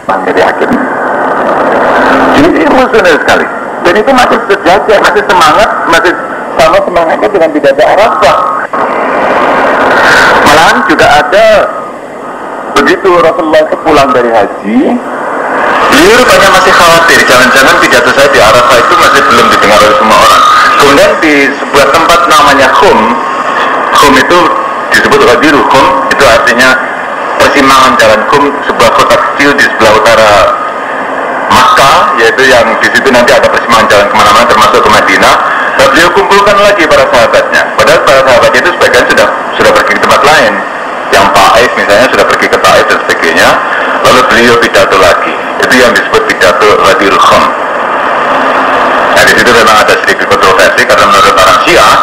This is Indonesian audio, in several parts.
menjadi hakim. Jadi musuhnya sekali. Dan itu masih terjaga, masih semangat, masih sama semangatnya dengan tidak ada Arafah. Malahan juga ada begitu Rasulullah pulang dari haji, beliau rupanya masih khawatir, jangan-jangan pidato saya di Arafah itu masih belum didengar oleh semua orang. Kemudian di sebuah tempat namanya Khum itu disebut Ghadiru Khum, itu artinya persimpangan jalan Khum, sebuah kota kecil di sebelah utara Makkah, yaitu yang di situ nanti ada persimpangan jalan kemana-mana termasuk ke Madinah. Dan beliau kumpulkan lagi para sahabatnya. Padahal para sahabatnya itu sebagian sudah pergi ke tempat lain. Yang Taif misalnya sudah pergi ke Taif dan sebagainya. Lalu beliau pidato lagi. Itu yang disebut pidato Ghadirul Khum. Nah di situ memang ada sedikit kontroversi karena menurut orang Syiah,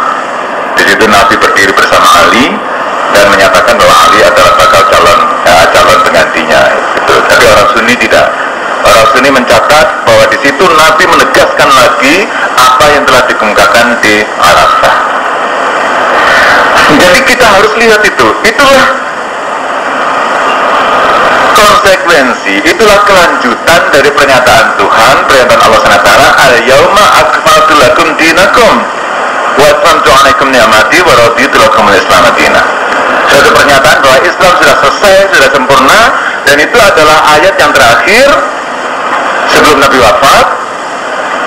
di situ Nabi berdiri bersama Ali dan menyatakan bahwa Ali adalah bakal calon penggantinya. Gitu. Tapi orang Sunni tidak. Orang Sunni mencatat bahwa di situ Nabi menegaskan lagi apa yang telah dikemukakan di Arafah. Jadi kita harus lihat itu. Itulah konsekuensi, itulah kelanjutan dari pernyataan Tuhan, pernyataan Allah SWT, al-yauma akmaltu lakum dinakum wa atmamtu 'alaikum ni'mati wa raditu lakum al-islam madinah. Suatu pernyataan bahwa Islam sudah selesai, sudah sempurna, dan itu adalah ayat yang terakhir sebelum Nabi wafat,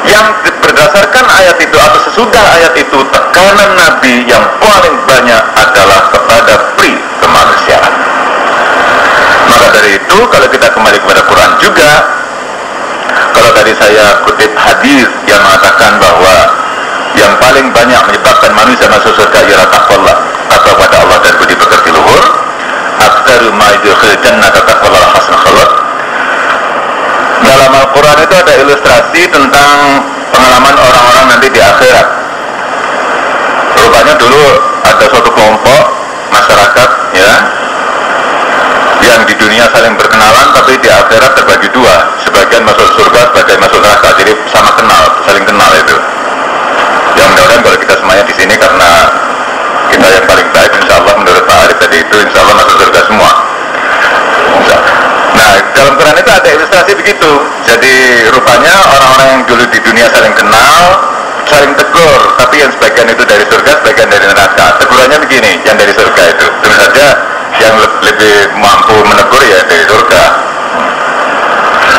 yang berdasarkan ayat itu atau sesudah ayat itu, tekanan Nabi yang paling banyak adalah kepada pri kemanusiaan. Maka dari itu, kalau kita kembali kepada Quran juga, kalau tadi saya kutip hadis yang mengatakan bahwa yang paling banyak menyebabkan manusia masuk surga ialah takwa kepada Allah dan budi pekerti luhur. Aktsarul ma yudkhilul jannata taqwallah hasanul khuluq. Dalam Al-Quran itu ada ilustrasi tentang pengalaman orang-orang nanti di akhirat. Rupanya dulu ada suatu kelompok masyarakat ya, yang di dunia saling berkenalan, tapi di akhirat terbagi dua, sebagian masuk surga, sebagian masuk neraka. Jadi sama kenal, saling kenal itu. Yang mudah-mudahan kalau kita semuanya di sini karena kita yang paling baik, insya Allah menurut Pak Arif tadi itu, insya Allah masuk surga semua. Nah, dalam Quran itu ada ilustrasi begitu. Jadi rupanya orang-orang yang dulu di dunia saling kenal, saling tegur, tapi yang sebagian itu dari surga, sebagian dari neraka. Tegurannya begini, yang dari surga itu tentu saja yang lebih mampu menegur ya dari surga.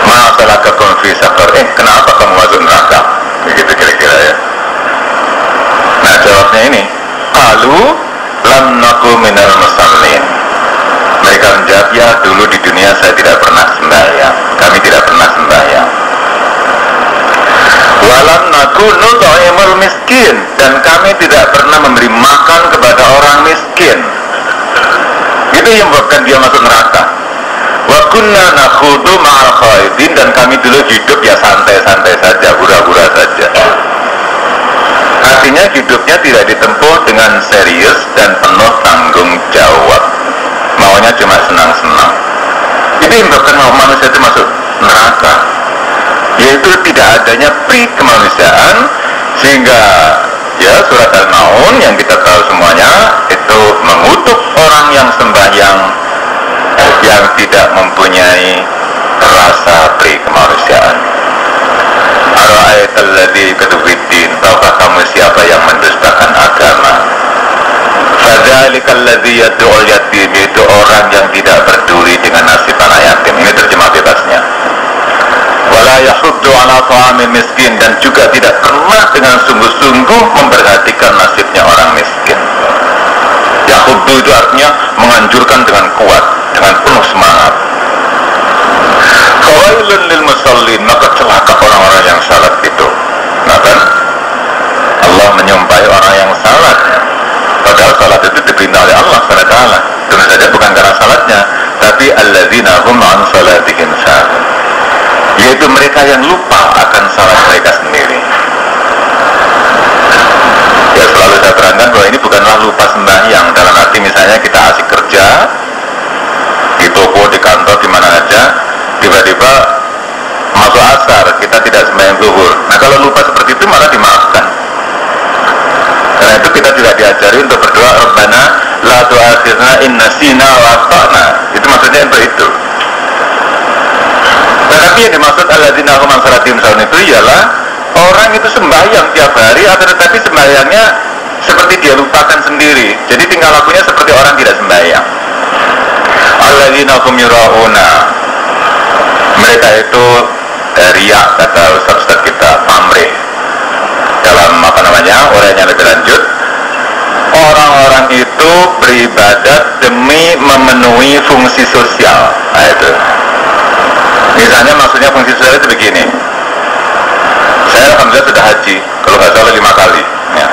Masalah kekonfi sakor, kenapa kamu masuk neraka? Begitu kira-kira ya. Nah jawabnya ini, qalu lam naku minal musallin. Mereka menjawab, ya dulu di dunia saya tidak pernah sembahyang, kami tidak pernah sembahyang. Walam naku nut'imul miskin, dan kami tidak pernah memberi makan kepada orang miskin. Itu yang membuatkan dia masuk neraka. Wa kunna nakhudu ma'al khaidin, dan kami dulu hidup ya santai-santai saja, hura-hura saja. Artinya hidupnya tidak ditempuh dengan serius dan penuh tanggung jawab. Maunya cuma senang-senang. Itu yang menyebabkan manusia itu masuk neraka, yaitu tidak adanya pri kemanusiaan. Sehingga ya surat Al-Maun yang kita tahu semuanya itu mengutuk orang yang sembahyang yang tidak mempunyai rasa pri kemanusiaan. Ara'aital ladzi yukadzibuddin, tahukah kamu siapa yang mendustakan agama? Fadzalikal ladzi yad'ul yatim, itu orang yang tidak peduli dengan nasib anak yatim. Ini terjemah bebasnya. Wala yahuddu ala ta'amil miskin, dan juga tidak pernah dengan sungguh-sungguh memperhatikan nasibnya orang miskin. Yahuddu itu artinya menganjurkan dengan kuat, dengan penuh semangat. Fawailun lil musallin, maka celaka orang-orang yang salat itu. Nah kan Allah menyumpahi orang yang salat, padahal salat itu diperintah oleh Allah SWT. Tentu saja bukan karena salatnya, tapi alladzina hum an salatihim sahun, yaitu mereka yang lupa akan salat mereka sendiri. Ya selalu saya terangkan bahwa ini bukanlah lupa sembahyang dalam arti misalnya kita asik kerja di toko, di kantor, di mana aja, tiba-tiba masuk asar kita tidak sembahyang zuhur. Nah kalau lupa seperti itu malah dimaafkan. Karena itu kita juga diajari untuk berdoa, Rabbana la tu'akhidna in nasina wa akhtana. Itu maksudnya untuk itu. Tetapi yang dimaksud alladzina hum an salatihim sahun itu ialah orang itu sembahyang tiap hari, tetapi sembahyangnya seperti dia lupakan sendiri. Jadi tingkah lakunya seperti orang tidak sembahyang. Alladzina hum yura'una, mereka itu riya, kata ustaz-ustaz kita, pamrih. Dalam uraiannya lebih lanjut, orang-orang itu beribadat demi memenuhi fungsi sosial. Nah itu, misalnya maksudnya fungsi sosial itu begini. Saya alhamdulillah sudah haji, kalau nggak salah 5 kali ya.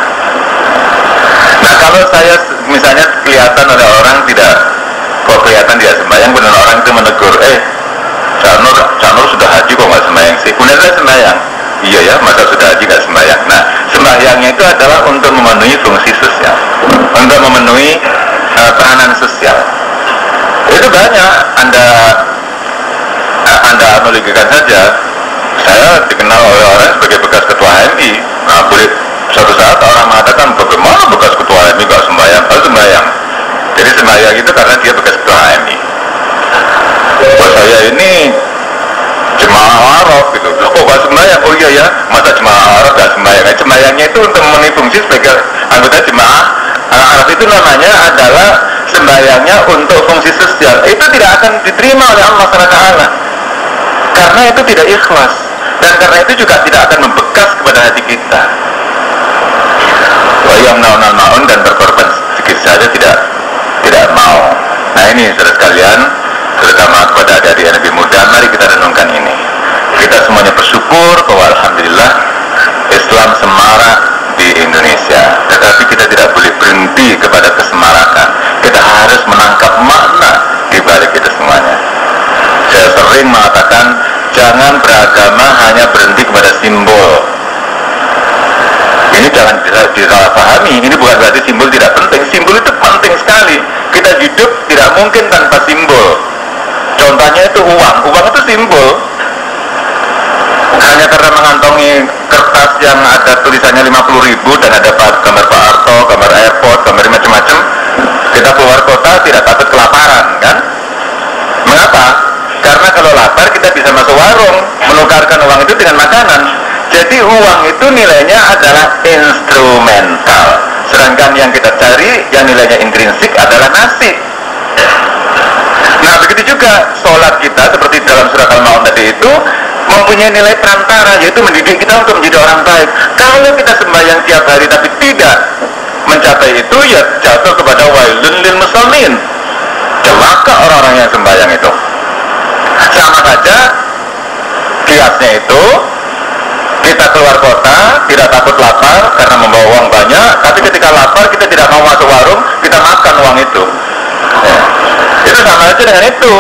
Nah kalau saya misalnya kelihatan oleh orang kok kelihatan dia sembahyang, benar orang itu menegur, Canur sudah haji kok nggak sembahyang sih? Benar saya sembahyang. Iya ya, masa sudah haji nggak sembahyang? Nah, sembahyangnya itu adalah untuk memenuhi fungsi sosial, untuk memenuhi peranan sosial. Itu banyak. Anda analogikan saja. Saya dikenal oleh orang sebagai bekas ketua HMI. Nah, boleh suatu saat orang mengatakan, bagaimana bekas ketua HMI nggak sembahyang? Harus sembahyang. Jadi sembahyang itu karena dia bekas ketua HMI. Buat saya ini jemaah Arab gitu. Kok gak sembahyang? Oh iya ya, masa jemaah Arab gak sembahyang? Sembahyangnya itu untuk memenuhi fungsi sebagai anggota jemaah Arab. Itu namanya adalah sembahyangnya untuk fungsi sosial. Itu tidak akan diterima oleh Allah SWT, karena itu tidak ikhlas, dan karena itu juga tidak akan membekas kepada hati kita. Yang naun dan berkorban sedikit saja tidak mau. Nah ini saudara sekalian, terutama kepada adik-adik yang lebih muda, mari kita renungkan ini. Kita semuanya bersyukur bahwa alhamdulillah Islam semarak di Indonesia, tetapi kita tidak boleh berhenti kepada kesemarakan. Kita harus menangkap makna di balik itu semuanya. Saya sering mengatakan, jangan beragama hanya berhenti kepada simbol. Ini jangan disalahpahami. Ini bukan berarti simbol tidak penting. Simbol itu penting sekali. Kita hidup tidak mungkin tanpa simbol. Contohnya itu uang. Uang itu simbol. Hanya karena mengantongi kertas yang ada tulisannya 50.000 dan ada gambar Pak Harto, gambar airport, gambar macam-macam, kita keluar kota tidak takut kelaparan, kan? Mengapa? Karena kalau lapar kita bisa masuk warung, menukarkan uang itu dengan makanan. Jadi uang itu nilainya adalah instrumental, sedangkan yang kita cari yang nilainya intrinsik adalah nasib. Nah begitu juga sholat kita seperti dalam surat Al-Maun tadi itu mempunyai nilai perantara, yaitu mendidik kita untuk menjadi orang baik. Kalau kita sembahyang tiap hari tapi tidak mencapai itu, ya jatuh kepada wailun lil musallin, celaka orang-orang yang sembahyang itu. Sama saja kiasnya itu, kita keluar kota tidak takut lapar karena membawa uang banyak, tapi ketika lapar kita tidak mau masuk warung, kita makan uang itu ya. Itu sama aja dengan itu.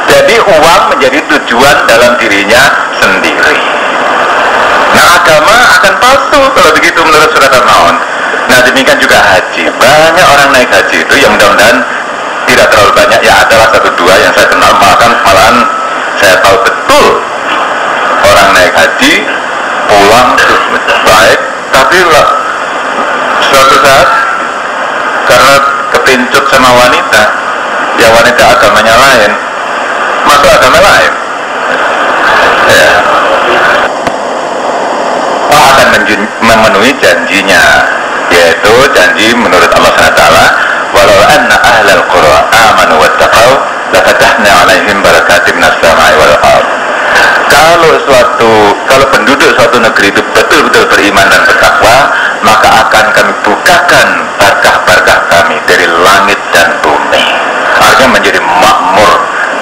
Jadi uang menjadi tujuan dalam dirinya sendiri. Nah agama akan palsu kalau begitu menurut surat Al-Maun. Nah demikian juga haji. Banyak orang naik haji itu yang mudah-mudahan tidak terlalu banyak, ya adalah 1-2 yang saya kenal, malahan saya tahu betul orang naik haji pulang baik, tapi suatu saat karena kepincut sama wanita, ya wanita agamanya lain, masuk agama lain ya, akan memenuhi janjinya, yaitu janji menurut Allah SWT, walau anna ahlal qura amanu wattaqau lafatahna alaihim barakatim minas samai wal ardh. Kalau penduduk suatu negeri itu betul-betul beriman dan bertakwa, maka akan kami bukakan berkah-berkah kami dari langit dan bumi. Artinya menjadi makmur,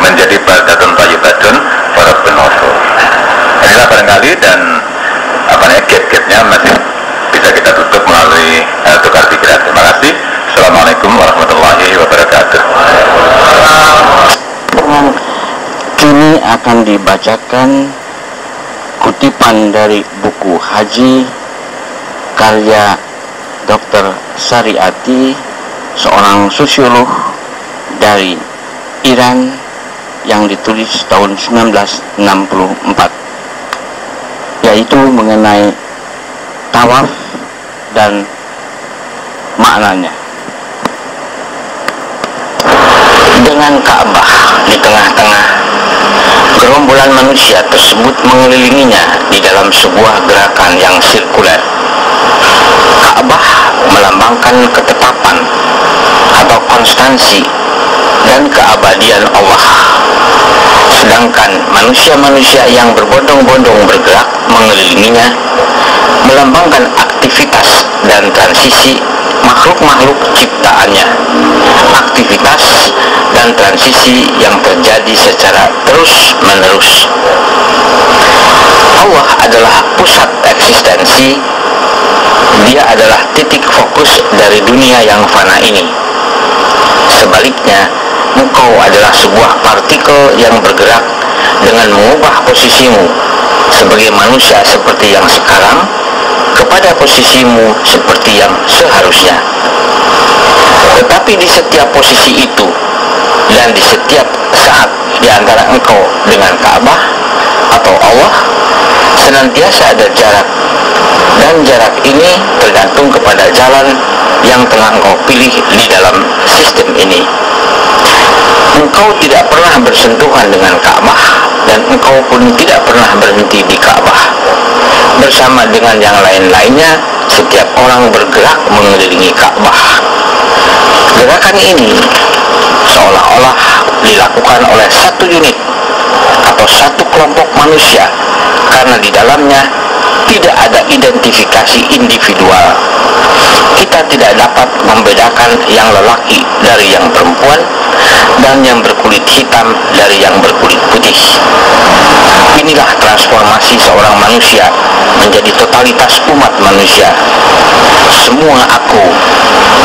menjadi baldatun thayyibatun warabbun ghafur. Inilah barangkali, dan gap-gapnya masih bisa kita tutup melalui tukar pikiran. Terima kasih. Assalamualaikum warahmatullahi wabarakatuh. Kini akan dibacakan kutipan dari buku Haji karya Dr. Sariati, seorang sosiolog dari Iran, yang ditulis tahun 1964, yaitu mengenai tawaf dan maknanya. Dengan Ka'bah di tengah-tengah, Gerombolan manusia tersebut mengelilinginya di dalam sebuah gerakan yang sirkuler. Ka'bah melambangkan ketetapan atau konstansi dan keabadian Allah, sedangkan manusia-manusia yang berbondong-bondong bergerak mengelilinginya melambangkan aktivitas dan transisi makhluk-makhluk ciptaannya, aktivitas dan transisi yang terjadi secara terus-menerus. Allah adalah pusat eksistensi, dia adalah titik fokus dari dunia yang fana ini. Sebaliknya, engkau adalah sebuah partikel yang bergerak dengan mengubah posisimu sebagai manusia seperti yang sekarang kepada posisimu seperti yang seharusnya. Tetapi di setiap posisi itu dan di setiap saat di antara engkau dengan Ka'bah atau Allah senantiasa ada jarak, dan jarak ini tergantung kepada jalan yang telah engkau pilih di dalam sistem ini. Engkau tidak pernah bersentuhan dengan Ka'bah, dan engkau pun tidak pernah berhenti di Ka'bah. Bersama dengan yang lain-lainnya, setiap orang bergerak mengelilingi Ka'bah. Gerakan ini seolah-olah dilakukan oleh satu unit atau satu kelompok manusia, karena di dalamnya tidak ada identifikasi individual. Kita tidak dapat membedakan yang lelaki dari yang perempuan, dan yang berkulit hitam dari yang berkulit putih. Inilah transformasi seorang manusia menjadi totalitas umat manusia. Semua aku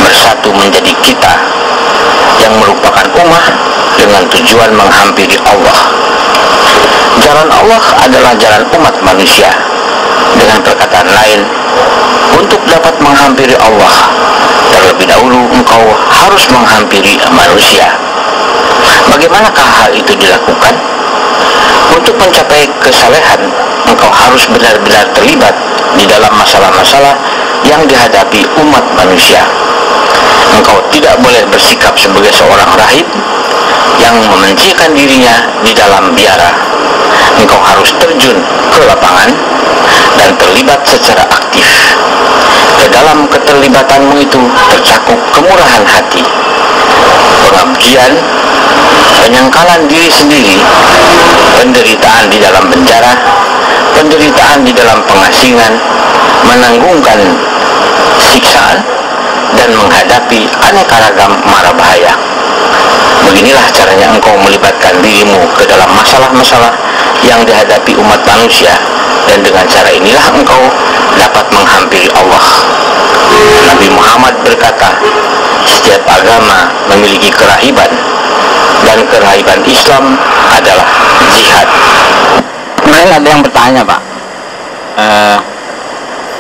bersatu menjadi kita, yang merupakan ummah dengan tujuan menghampiri Allah. Jalan Allah adalah jalan umat manusia. Dengan perkataan lain, untuk dapat menghampiri Allah, terlebih dahulu engkau harus menghampiri manusia. Bagaimanakah hal itu dilakukan? Untuk mencapai kesalehan, engkau harus benar-benar terlibat di dalam masalah-masalah yang dihadapi umat manusia. Engkau tidak boleh bersikap sebagai seorang rahib yang memencilkan dirinya di dalam biara. Engkau harus terjun ke lapangan dan terlibat secara aktif. Ke dalam keterlibatanmu itu tercakup kemurahan hati, pengabdian, penyangkalan diri sendiri, penderitaan di dalam penjara, penderitaan di dalam pengasingan, menanggungkan siksaan, dan menghadapi aneka ragam mara bahaya. Beginilah caranya engkau melibatkan dirimu ke dalam masalah-masalah yang dihadapi umat manusia, dan dengan cara inilah engkau dapat menghampiri Allah. Nabi Muhammad berkata, setiap agama memiliki kerahiban, dan kerahiban Islam adalah jihad. Kemarin ada yang bertanya, Pak,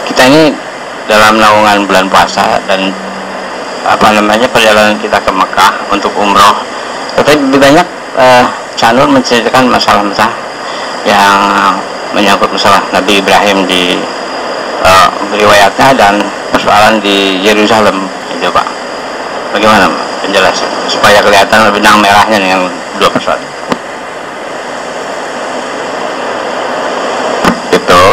kita ini dalam naungan bulan puasa dan perjalanan kita ke Mekah untuk umroh, tetapi lebih banyak channel menceritakan masalah-masalah yang menyangkut masalah Nabi Ibrahim di riwayatnya dan persoalan di Yerusalem itu, Pak. Bagaimana penjelasan supaya kelihatan benang merahnya dengan dua persoalan itu?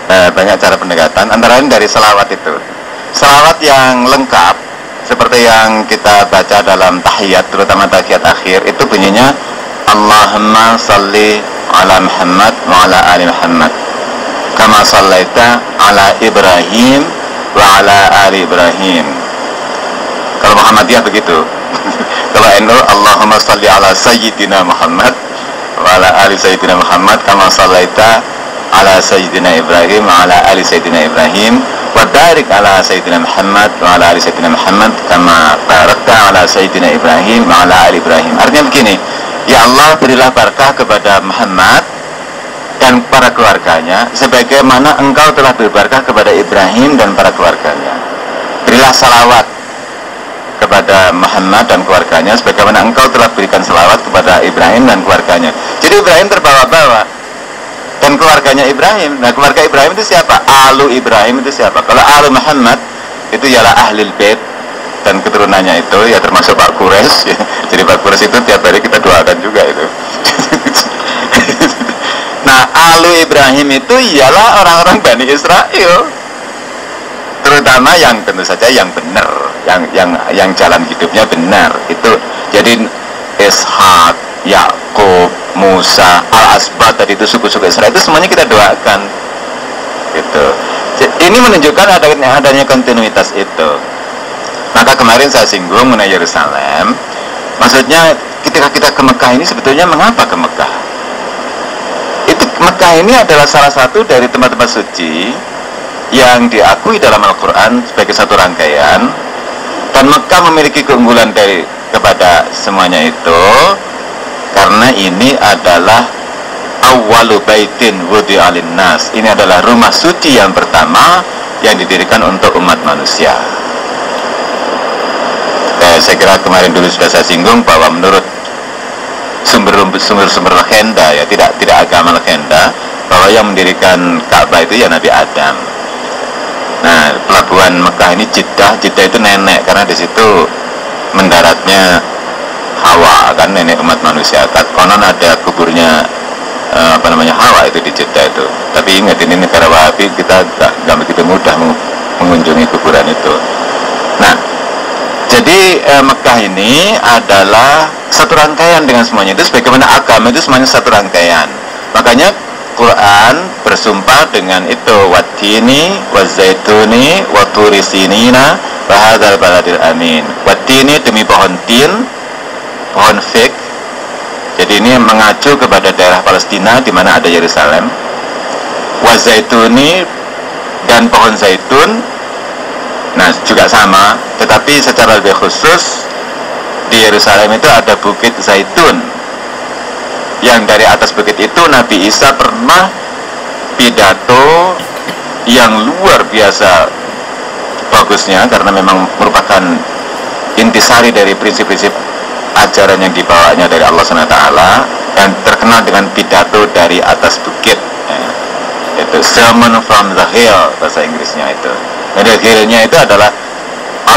Banyak cara pendekatan, antara lain dari selawat itu. Selawat yang lengkap seperti yang kita baca dalam tahiyat, terutama tahiyat akhir, itu bunyinya Allahumma salli ala Muhammad wa ala ali Muhammad kama sallaita ala Ibrahim wa ala ali Ibrahim. Kalau Muhammadiyah begitu. Kalau NU, Allahumma salli ala Sayyidina Muhammad wa ala ali Sayyidina Muhammad kama sallaita ala Sayyidina Ibrahim wa ala ali Sayyidina Ibrahim wa barik ala Sayyidina Muhammad wa ala ali Sayyidina Muhammad kama barakta ala Sayyidina Ibrahim wa ala ali Ibrahim. Artinya begini, ya Allah, berilah barakah kepada Muhammad dan para keluarganya sebagaimana engkau telah berbarakah kepada Ibrahim dan para keluarganya. Berilah salawat kepada Muhammad dan keluarganya sebagaimana engkau telah berikan salawat kepada Ibrahim dan keluarganya. Jadi Ibrahim terbawa-bawa dan keluarganya Ibrahim. Nah, keluarga Ibrahim itu siapa? Alu Ibrahim itu siapa? Kalau Alu Muhammad itu ialah Ahlul Bait dan keturunannya itu ya termasuk Pak Quraisy ya. Jadi Pak Quraisy itu tiap hari kita doakan juga itu. Ahlu Ibrahim itu ialah orang-orang Bani Israel, terutama yang tentu saja yang benar, yang jalan hidupnya benar. Itu jadi Ishak, Yakub, Musa, Al-Asbat tadi itu suku-suku Israel itu semuanya kita doakan. Gitu. Ini menunjukkan adanya kontinuitas itu. Maka kemarin saya singgung mengenai Yerusalem. Maksudnya ketika kita ke Mekah ini sebetulnya mengapa ke Mekah? Mekah ini adalah salah satu dari tempat-tempat suci yang diakui dalam Al-Quran sebagai satu rangkaian, dan Mekah memiliki keunggulan kepada semuanya itu karena ini adalah awwalu baitin wudi'a linnas. Ini adalah rumah suci yang pertama yang didirikan untuk umat manusia. Saya kira kemarin dulu sudah saya singgung bahwa menurut sumber legenda, ya tidak agama legenda, bahwa yang mendirikan Ka'bah itu ya Nabi Adam. Nah, pelabuhan Mekah ini Jeddah itu nenek, karena di situ mendaratnya Hawa, kan nenek umat manusia. Konon ada kuburnya Hawa itu di Jeddah itu. Tapi ingat, ini negara Wahabi, kita nggak begitu mudah mengunjungi kuburan itu. Nah, jadi Mekah ini adalah satu rangkaian dengan semuanya. Itu sebagaimana agama itu semuanya satu rangkaian. Makanya Quran bersumpah dengan itu, wattini wazaituni waturi sinina wa hadzal baladil amin. Wattini demi pohon tin, pohon fig. Jadi ini mengacu kepada daerah Palestina di mana ada Yerusalem. Wazaituni dan pohon zaitun. Nah, juga sama, tetapi secara lebih khusus di Yerusalem itu ada bukit zaitun, yang dari atas bukit itu Nabi Isa pernah pidato yang luar biasa bagusnya, karena memang merupakan intisari dari prinsip-prinsip ajaran yang dibawanya dari Allah SWT, dan terkenal dengan pidato dari atas bukit, itu Sermon from the Hill bahasa Inggrisnya itu. Dan hillnya itu adalah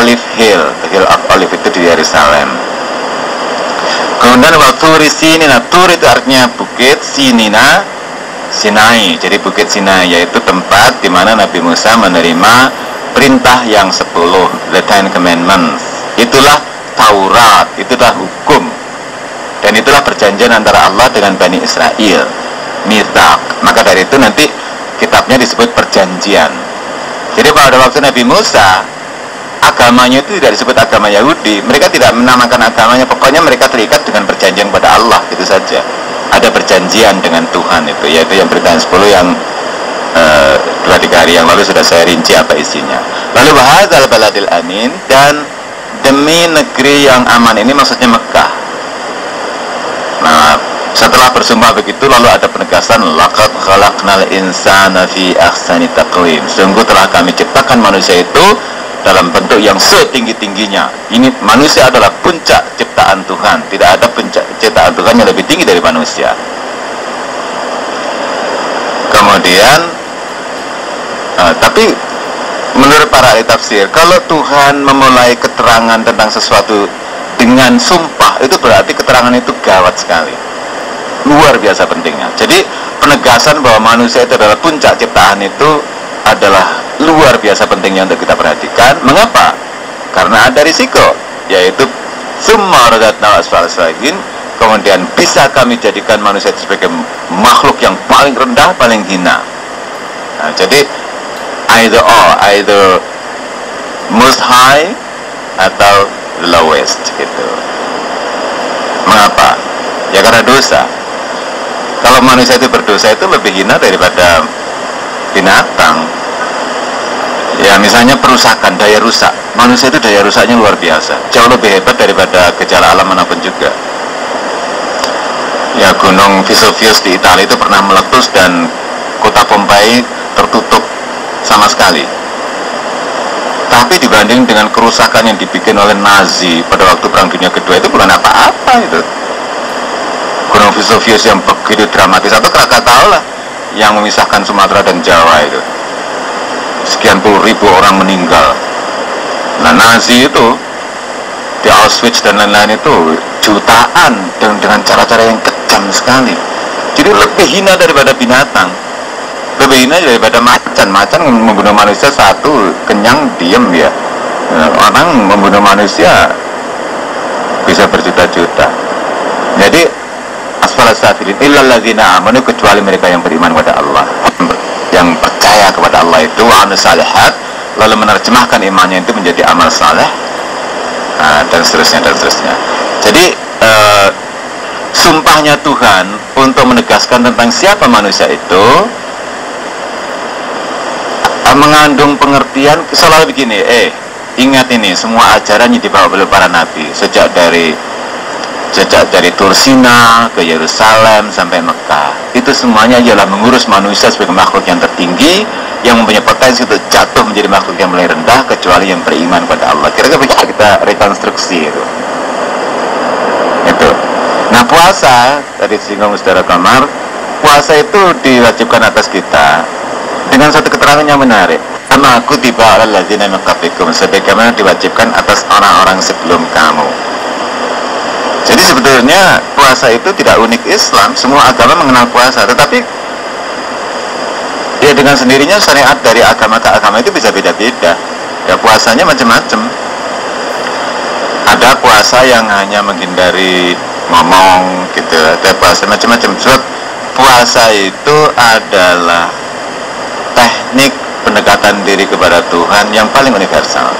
Olive Hill, the Hill of Olive itu di Yerusalem. Kemudian waktu Sinina, Tur itu artinya bukit, Sinina Sinai, jadi bukit Sinai, yaitu tempat di mana Nabi Musa menerima perintah yang 10, the Ten Commandments. Itulah Taurat, itulah hukum, dan itulah perjanjian antara Allah dengan Bani Israel, Mitsaq. Maka dari itu nanti kitabnya disebut perjanjian. Jadi pada waktu Nabi Musa, agamanya itu tidak disebut agama Yahudi. Mereka tidak menamakan agamanya, pokoknya mereka terikat dengan perjanjian pada Allah, itu saja. Ada perjanjian dengan Tuhan itu, yaitu yang perintah 10 yang 2-3 hari yang lalu sudah saya rinci apa isinya. Lalu wahadzal baladil amin, dan demi negeri yang aman, ini maksudnya Mekah. Nah, setelah bersumpah begitu lalu ada penegasan, laqad khalaqnal insana fi ahsani taqwim. Sungguh telah kami ciptakan manusia itu dalam bentuk yang setinggi-tingginya. Ini manusia adalah puncak ciptaan Tuhan. Tidak ada puncak ciptaan Tuhan yang lebih tinggi dari manusia. Kemudian tapi menurut para ahli tafsir, kalau Tuhan memulai keterangan tentang sesuatu dengan sumpah, itu berarti keterangan itu gawat sekali, luar biasa pentingnya. Jadi penegasan bahwa manusia itu adalah puncak ciptaan itu adalah luar biasa pentingnya untuk kita perhatikan. Mengapa? Karena ada risiko, yaitu summa radadna asfal safilin, kemudian bisa kami jadikan manusia itu sebagai makhluk yang paling rendah, paling hina. Nah, jadi either most high atau lowest gitu. Mengapa? Ya karena dosa. Kalau manusia itu berdosa itu lebih hina daripada binatang. Ya misalnya perusakan, daya rusak. Manusia itu daya rusaknya luar biasa, jauh lebih hebat daripada gejala alam manapun juga. Ya gunung Vesuvius di Italia itu pernah meletus dan kota Pompei tertutup sama sekali. Tapi dibanding dengan kerusakan yang dibikin oleh Nazi pada waktu Perang Dunia Kedua, itu bukan apa-apa itu. Gunung Vesuvius yang begitu dramatis, atau Krakatau lah yang memisahkan Sumatera dan Jawa itu, sekian puluh ribu orang meninggal. Nah Nazi itu di Auschwitz dan lain-lain itu jutaan dengan cara-cara yang kejam sekali. Jadi lebih hina daripada binatang, lebih hina daripada macan. Macan membunuh manusia satu, kenyang, diem ya. Orang membunuh manusia bisa berjuta-juta. Jadi asfala safilin illal ladzina amanu, kecuali mereka yang beriman kepada Allah, yang percaya kepada Allah itu amal salihat, lalu menerjemahkan imannya itu menjadi amal saleh, dan seterusnya dan seterusnya. Jadi sumpahnya Tuhan untuk menegaskan tentang siapa manusia itu mengandung pengertian selalu begini, ingat ini semua ajarannya dibawa oleh para nabi sejak dari Tursina ke Yerusalem sampai Mekah. Itu semuanya ialah mengurus manusia sebagai makhluk yang tertinggi yang mempunyai potensi untuk jatuh menjadi makhluk yang mulai rendah, kecuali yang beriman pada Allah. Kira-kira bisa kita rekonstruksi itu. Nah, puasa tadi singgung Saudara Kamar, puasa itu diwajibkan atas kita dengan satu keterangan yang menarik. Sama aku tiba alal ladzina min qablikum, sebagaimana diwajibkan atas orang-orang sebelum kamu. Jadi sebetulnya puasa itu tidak unik Islam, semua agama mengenal puasa, tetapi ya dengan sendirinya syariat dari agama ke agama itu bisa beda-beda. Ya puasanya macam-macam. Ada puasa yang hanya menghindari ngomong gitu, ada puasa macam-macam. Sebab puasa itu adalah teknik pendekatan diri kepada Tuhan yang paling universal.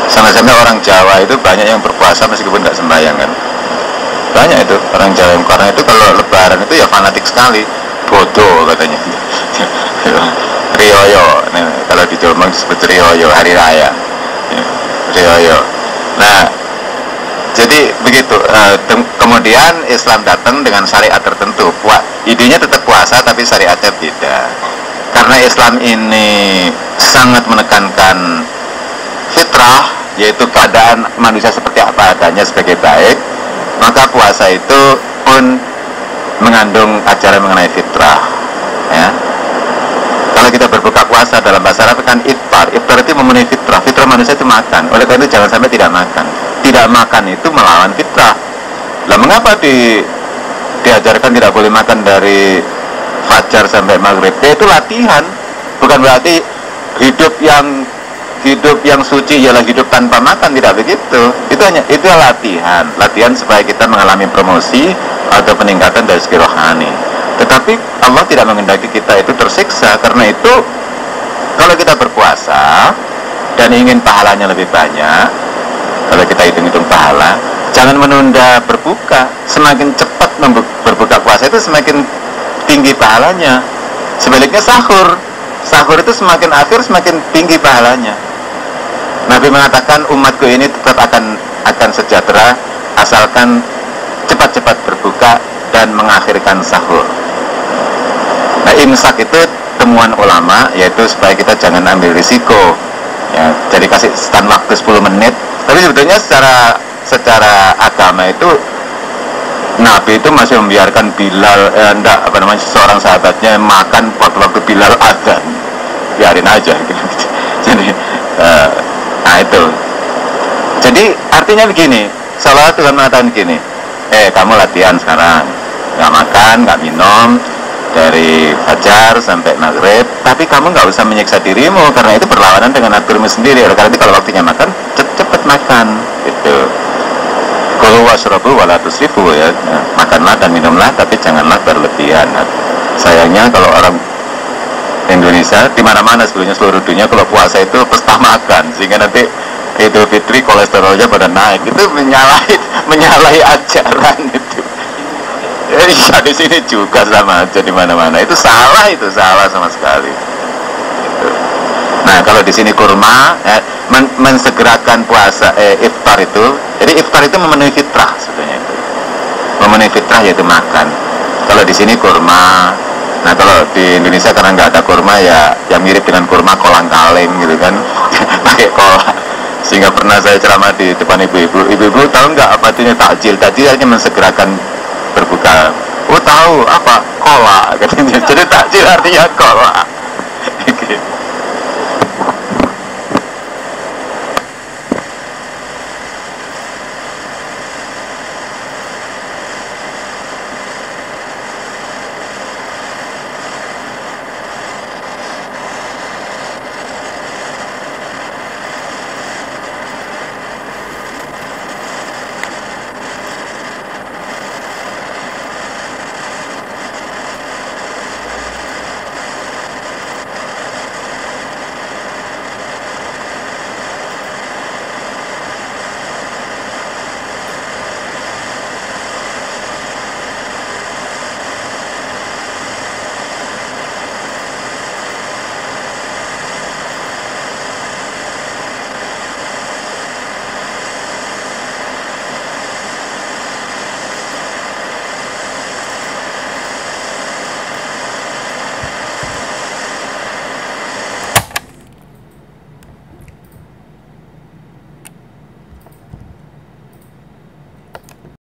Sama-sama orang Jawa itu banyak yang berpuasa meskipun nggak sembahyang kan. Banyak itu orang Jawa yang, karena itu kalau lebaran itu ya fanatik sekali, bodoh katanya. Rioyo, nah, kalau di Jombang disebut Rioyo, hari raya. Rioyo. Nah, jadi begitu. Kemudian Islam datang dengan syariat tertentu. Idenya tetap puasa tapi syariatnya beda. Karena Islam ini sangat menekankan fitrah, yaitu keadaan manusia seperti apa adanya sebagai baik, maka puasa itu pun mengandung ajaran mengenai fitrah. Ya. Kalau kita berbuka puasa dalam bahasa Arab kan iftar. Iftar itu memenuhi fitrah. Fitrah manusia itu makan. Oleh karena itu jangan sampai tidak makan. Tidak makan itu melawan fitrah. Lah mengapa diajarkan tidak boleh makan dari fajar sampai maghrib? Ya, itu latihan. Bukan berarti hidup yang suci ialah hidup tanpa makan, tidak begitu. Itu latihan supaya kita mengalami promosi atau peningkatan dari segi rohani. Tetapi Allah tidak menghendaki kita itu tersiksa. Karena itu kalau kita berpuasa dan ingin pahalanya lebih banyak, kalau kita hitung-hitung pahala, jangan menunda berbuka. Semakin cepat berbuka puasa itu semakin tinggi pahalanya. Sebaliknya sahur itu semakin akhir semakin tinggi pahalanya. Nabi mengatakan umatku ini tetap akan sejahtera asalkan cepat-cepat berbuka dan mengakhirkan sahur. Nah, imsak itu temuan ulama, yaitu supaya kita jangan ambil risiko. Ya, jadi kasih stand waktu 10 menit. Tapi sebetulnya secara agama itu Nabi itu masih membiarkan Bilal, seorang sahabatnya makan waktu Bilal adzan, biarin aja gitu. Jadi nah itu. Jadi artinya begini, seolah Tuhan mengatakan gini, kamu latihan sekarang, nggak makan, nggak minum dari fajar sampai maghrib, tapi kamu nggak usah menyiksa dirimu karena itu berlawanan dengan naturmu sendiri. Karena itu kalau waktunya makan, cepet makan gitu. Kulu washrabu wala tusrifu, ya, makanlah dan minumlah tapi janganlah berlebihan. Sayangnya kalau orang Indonesia di mana-mana sebelumnya seluruh dunia kalau puasa itu pesta makan, sehingga nanti Idul Fitri kolesterolnya pada naik. Itu menyalahi ajaran itu. Ya, di sini juga sama aja di mana-mana. Itu salah sama sekali. Gitu. Nah, kalau di sini kurma, mensegerakan puasa, iftar itu. Jadi iftar itu memenuhi fitrah sebetulnya itu. Memenuhi fitrah yaitu makan. Kalau di sini kurma. Nah, kalau di Indonesia karena nggak ada kurma ya, yang mirip dengan kurma kolang-kaling gitu kan, pakai kola. Sehingga pernah saya ceramah di depan ibu-ibu tahu nggak apa itu takjil? Takjil hanya mensegerakan berbuka. Oh tahu apa? Kola. Jadi takjil artinya kola.